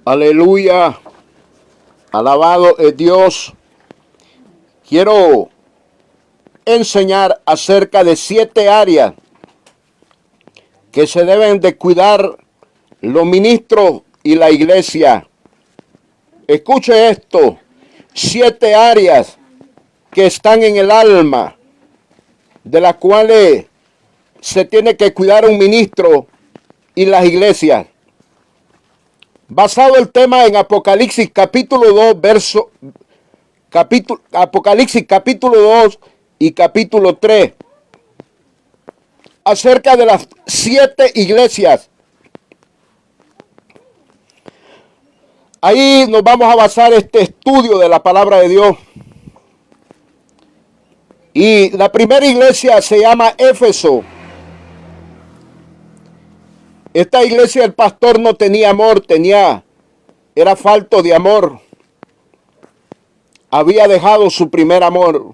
Aleluya. Alabado es Dios. Quiero enseñar acerca de 7 áreas que se deben de cuidar los ministros y la iglesia. Escuche esto. 7 áreas que están en el alma, de las cuales se tiene que cuidar un ministro y las iglesias. Basado el tema en Apocalipsis capítulo 2, Apocalipsis capítulo 2 y capítulo 3, acerca de las 7 iglesias. Ahí nos vamos a basar este estudio de la palabra de Dios. Y la primera iglesia se llama Éfeso. Esta iglesia, el pastor no tenía amor, era falto de amor. Había dejado su primer amor.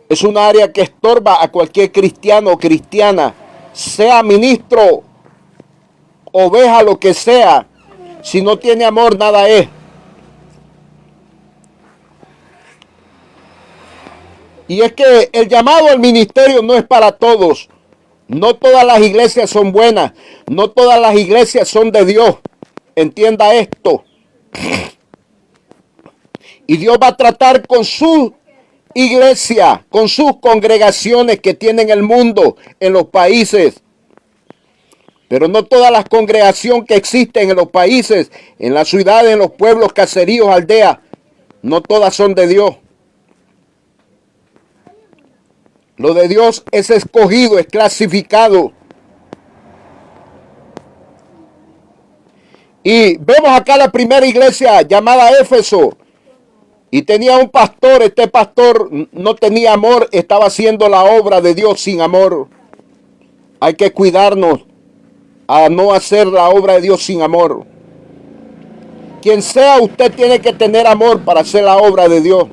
Es un área que estorba a cualquier cristiano o cristiana, sea ministro, oveja, lo que sea. Si no tiene amor, nada es. Y es que el llamado al ministerio no es para todos. No todas las iglesias son buenas. No todas las iglesias son de Dios. Entienda esto. Y Dios va a tratar con su iglesia, con sus congregaciones que tienen el mundo, en los países. Pero no todas las congregaciones que existen en los países, en las ciudades, en los pueblos, caseríos, aldeas, no todas son de Dios. Lo de Dios es escogido, es clasificado. Y vemos acá la primera iglesia llamada Éfeso. Y tenía un pastor. Este pastor no tenía amor, estaba haciendo la obra de Dios sin amor. Hay que cuidarnos a no hacer la obra de Dios sin amor. Quien sea, usted tiene que tener amor para hacer la obra de Dios.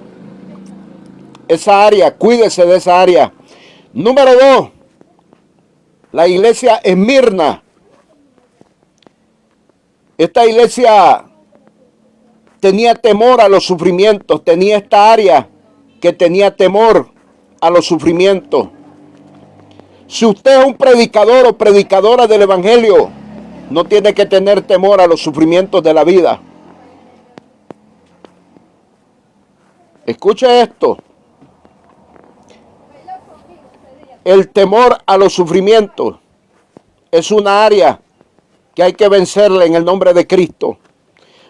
Esa área, cuídese de esa área. Número 2, la iglesia Esmirna. Esta iglesia tenía temor a los sufrimientos. Tenía esta área que tenía temor a los sufrimientos. Si usted es un predicador o predicadora del evangelio, no tiene que tener temor a los sufrimientos de la vida. Escuche esto. El temor a los sufrimientos es una área que hay que vencerla en el nombre de Cristo.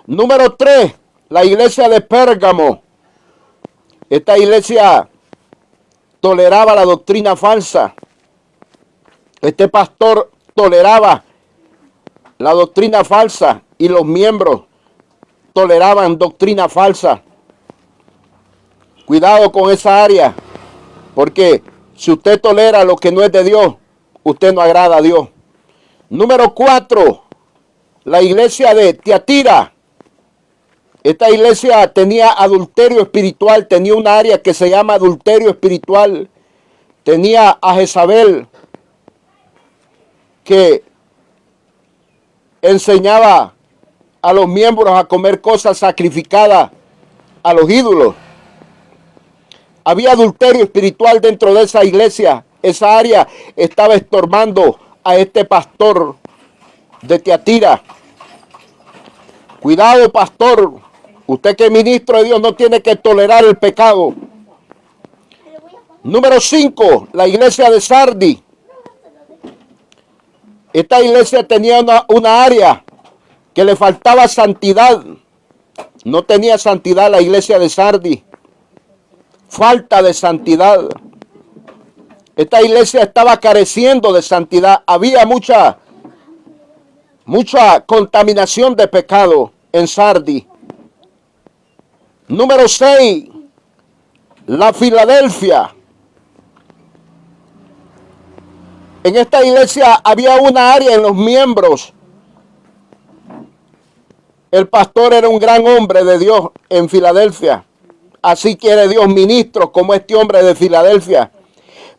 Número 3, la iglesia de Pérgamo. Esta iglesia toleraba la doctrina falsa. Este pastor toleraba la doctrina falsa y los miembros toleraban doctrina falsa. Cuidado con esa área, porque si usted tolera lo que no es de Dios, usted no agrada a Dios. Número 4, la iglesia de Tiatira. Esta iglesia tenía adulterio espiritual, tenía un área que se llama adulterio espiritual. Tenía a Jezabel, que enseñaba a los miembros a comer cosas sacrificadas a los ídolos. Había adulterio espiritual dentro de esa iglesia. Esa área estaba estorbando a este pastor de Tiatira. Cuidado, pastor. Usted que es ministro de Dios no tiene que tolerar el pecado. Número 5, la iglesia de Sardi. Esta iglesia tenía una área que le faltaba santidad. No tenía santidad la iglesia de Sardi. Falta de santidad. Esta iglesia estaba careciendo de santidad. Había mucha contaminación de pecado en Sardi. Número 6, la Filadelfia. En esta iglesia había una área en los miembros. El pastor era un gran hombre de Dios en Filadelfia. Así quiere Dios ministros como este hombre de Filadelfia.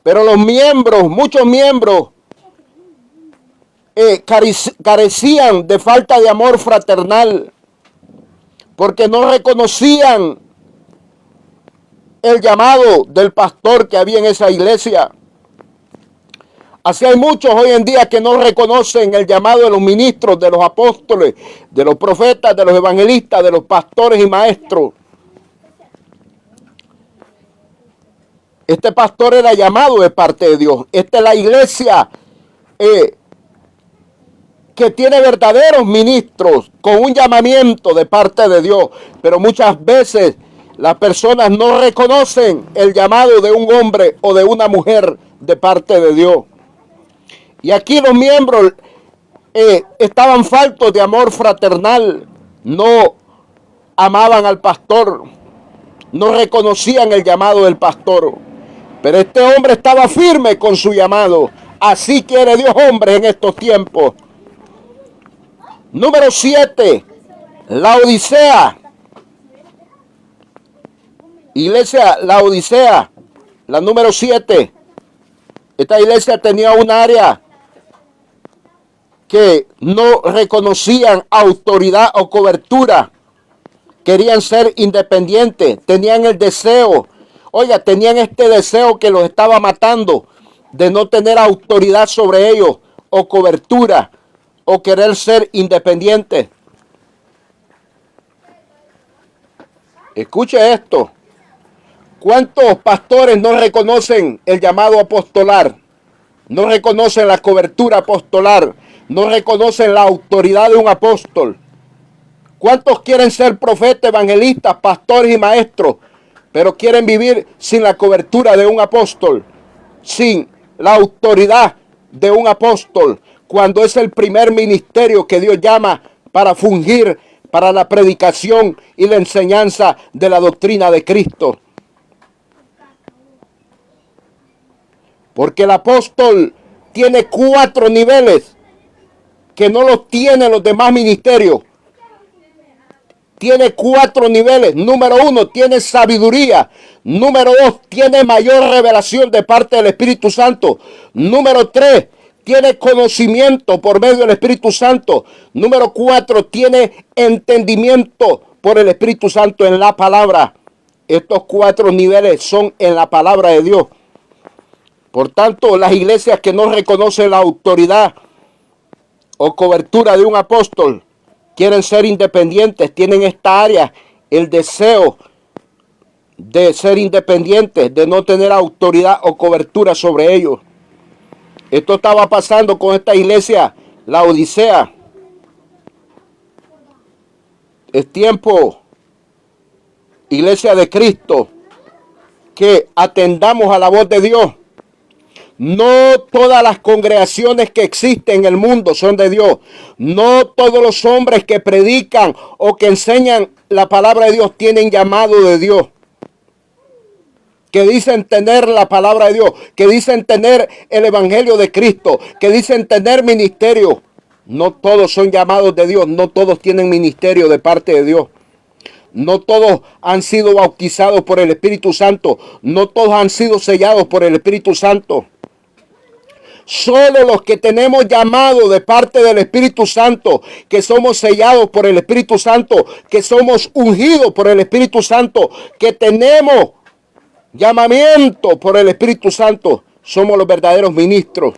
Pero los miembros, muchos miembros, carecían de falta de amor fraternal, porque no reconocían el llamado del pastor que había en esa iglesia. Así hay muchos hoy en día que no reconocen el llamado de los ministros, de los apóstoles, de los profetas, de los evangelistas, de los pastores y maestros. Este pastor era llamado de parte de Dios. Esta es la iglesia que tiene verdaderos ministros con un llamamiento de parte de Dios. Pero muchas veces las personas no reconocen el llamado de un hombre o de una mujer de parte de Dios. Y aquí los miembros estaban faltos de amor fraternal, no amaban al pastor, no reconocían el llamado del pastor. Pero este hombre estaba firme con su llamado. Así quiere Dios hombres en estos tiempos. Número 7, la Odisea. Iglesia, la Odisea, la número 7. Esta iglesia tenía un área que no reconocían autoridad o cobertura. Querían ser independientes, tenían el deseo. Oiga, tenían este deseo que los estaba matando, de no tener autoridad sobre ellos, o cobertura, o querer ser independientes. Escuche esto. ¿Cuántos pastores no reconocen el llamado apostolar? No reconocen la cobertura apostolar. No reconocen la autoridad de un apóstol. ¿Cuántos quieren ser profetas, evangelistas, pastores y maestros, pero quieren vivir sin la cobertura de un apóstol, sin la autoridad de un apóstol, cuando es el primer ministerio que Dios llama para fungir para la predicación y la enseñanza de la doctrina de Cristo? Porque el apóstol tiene 4 niveles que no los tienen los demás ministerios. Tiene 4 niveles. Número 1, tiene sabiduría. Número 2, tiene mayor revelación de parte del Espíritu Santo. Número 3, tiene conocimiento por medio del Espíritu Santo. Número 4, tiene entendimiento por el Espíritu Santo en la palabra. Estos 4 niveles son en la palabra de Dios. Por tanto, las iglesias que no reconocen la autoridad o cobertura de un apóstol, quieren ser independientes, tienen esta área, el deseo de ser independientes, de no tener autoridad o cobertura sobre ellos. Esto estaba pasando con esta iglesia, la Odisea. Es tiempo, iglesia de Cristo, que atendamos a la voz de Dios. No todas las congregaciones que existen en el mundo son de Dios. No todos los hombres que predican o que enseñan la palabra de Dios tienen llamado de Dios. Que dicen tener la palabra de Dios, que dicen tener el evangelio de Cristo, que dicen tener ministerio. No todos son llamados de Dios, no todos tienen ministerio de parte de Dios. No todos han sido bautizados por el Espíritu Santo, no todos han sido sellados por el Espíritu Santo. Solo los que tenemos llamado de parte del Espíritu Santo, que somos sellados por el Espíritu Santo, que somos ungidos por el Espíritu Santo, que tenemos llamamiento por el Espíritu Santo, somos los verdaderos ministros.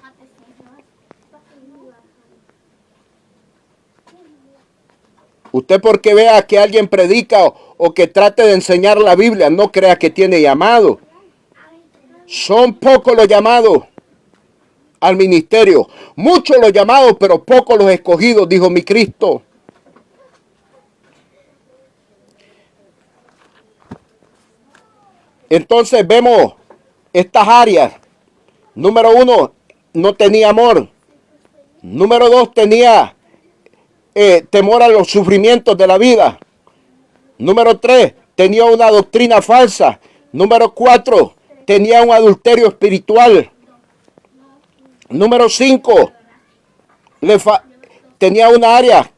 Usted, porque vea que alguien predica o que trate de enseñar la Biblia, no crea que tiene llamado. Son pocos los llamados al ministerio. Muchos los llamados, pero pocos los escogidos, dijo mi Cristo. Entonces vemos estas áreas. Número 1, no tenía amor. Número 2, tenía temor a los sufrimientos de la vida. Número 3, tenía una doctrina falsa. Número 4, tenía un adulterio espiritual. Número 5, tenía una área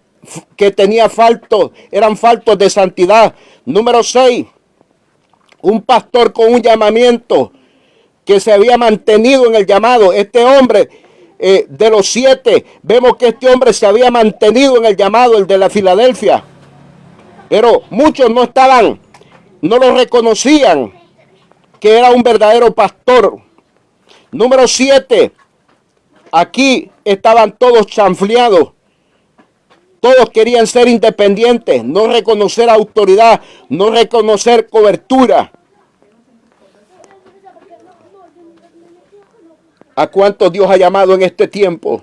que tenía eran faltos de santidad. Número 6, un pastor con un llamamiento que se había mantenido en el llamado. Este hombre de los 7, vemos que este hombre se había mantenido en el llamado, el de la Filadelfia. Pero muchos no lo reconocían que era un verdadero pastor. Número 7, aquí estaban todos chanfleados. Todos querían ser independientes, no reconocer autoridad, no reconocer cobertura. ¿A cuántos Dios ha llamado en este tiempo?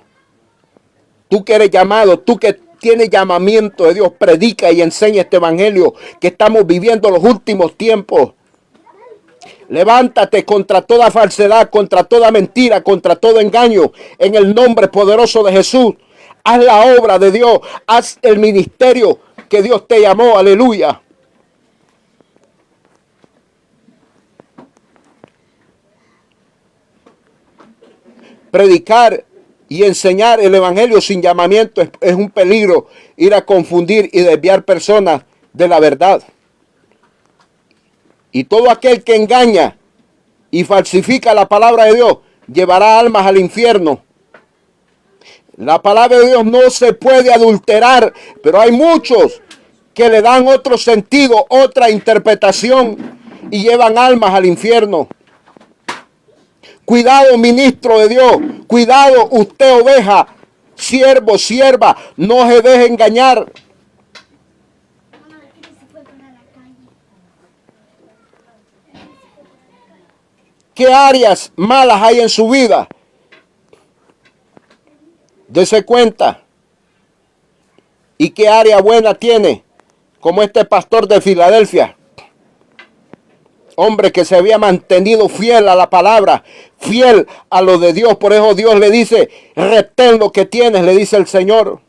Tú que eres llamado, tú que tienes llamamiento de Dios, predica y enseña este evangelio que estamos viviendo los últimos tiempos. Levántate contra toda falsedad, contra toda mentira, contra todo engaño, en el nombre poderoso de Jesús. Haz la obra de Dios, haz el ministerio que Dios te llamó, aleluya. Predicar y enseñar el evangelio sin llamamiento es un peligro, ir a confundir y desviar personas de la verdad. Y todo aquel que engaña y falsifica la palabra de Dios llevará almas al infierno. La palabra de Dios no se puede adulterar, pero hay muchos que le dan otro sentido, otra interpretación y llevan almas al infierno. Cuidado, ministro de Dios, cuidado usted, oveja, siervo, sierva, no se deje engañar. ¿Qué áreas malas hay en su vida? Dese cuenta. ¿Y qué área buena tiene? Como este pastor de Filadelfia. Hombre que se había mantenido fiel a la palabra, fiel a lo de Dios. Por eso Dios le dice, retén lo que tienes, le dice el Señor.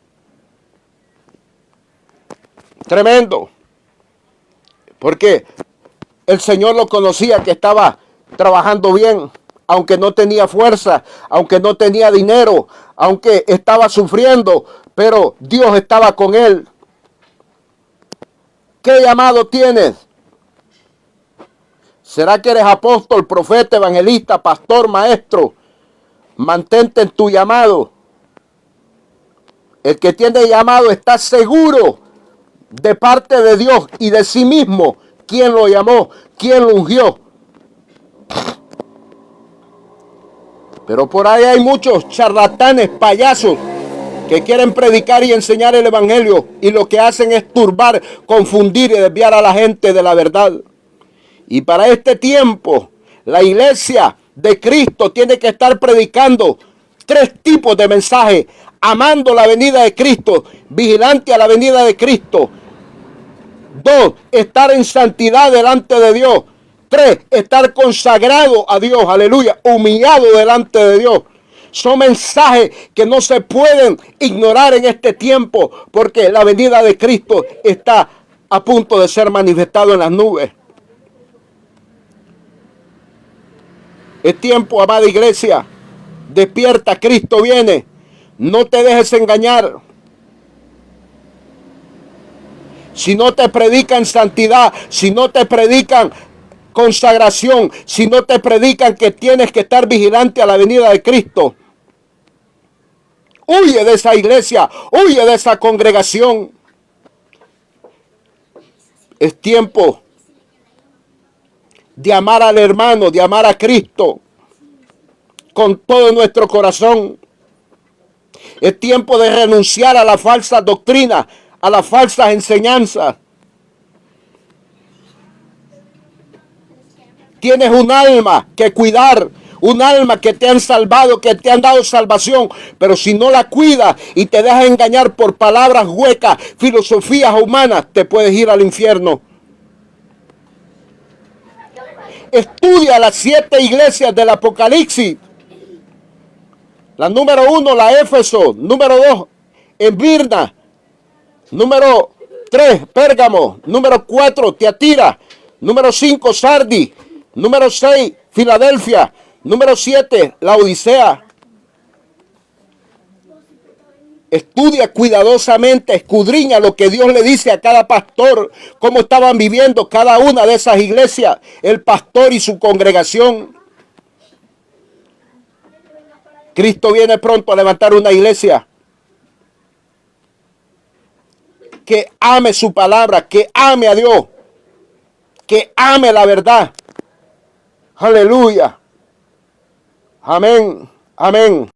Tremendo. Porque el Señor lo conocía que estaba trabajando bien, aunque no tenía fuerza, aunque no tenía dinero, aunque estaba sufriendo, pero Dios estaba con él. ¿Qué llamado tienes? ¿Será que eres apóstol, profeta, evangelista, pastor, maestro? Mantente en tu llamado. El que tiene llamado está seguro de parte de Dios y de sí mismo. ¿Quién lo llamó? ¿Quién lo ungió? Pero por ahí hay muchos charlatanes, payasos, que quieren predicar y enseñar el evangelio y lo que hacen es turbar, confundir y desviar a la gente de la verdad. Y para este tiempo, la iglesia de Cristo tiene que estar predicando 3 tipos de mensajes: amando la venida de Cristo, vigilante a la venida de Cristo. 2, estar en santidad delante de Dios. 3, estar consagrado a Dios, aleluya, humillado delante de Dios. Son mensajes que no se pueden ignorar en este tiempo, porque la venida de Cristo está a punto de ser manifestado en las nubes. Es tiempo, amada iglesia, despierta, Cristo viene. No te dejes engañar. Si no te predican santidad, si no te predican consagración, si no te predican que tienes que estar vigilante a la venida de Cristo, huye de esa iglesia, huye de esa congregación. Es tiempo de amar al hermano, de amar a Cristo con todo nuestro corazón. Es tiempo de renunciar a la falsa doctrina, a las falsas enseñanzas. Tienes un alma que cuidar, un alma que te han salvado, que te han dado salvación, pero si no la cuidas y te dejas engañar por palabras huecas, filosofías humanas, te puedes ir al infierno. Estudia las 7 iglesias del Apocalipsis. La número 1, la Éfeso. Número 2, Esmirna. Número 3, Pérgamo. Número 4, Tiatira. Número 5, Sardis. Número 6, Filadelfia. Número 7, Laodicea. Estudia cuidadosamente, escudriña lo que Dios le dice a cada pastor, cómo estaban viviendo cada una de esas iglesias, el pastor y su congregación. Cristo viene pronto a levantar una iglesia que ame su palabra, que ame a Dios, que ame la verdad. Aleluya. Amén. Amén.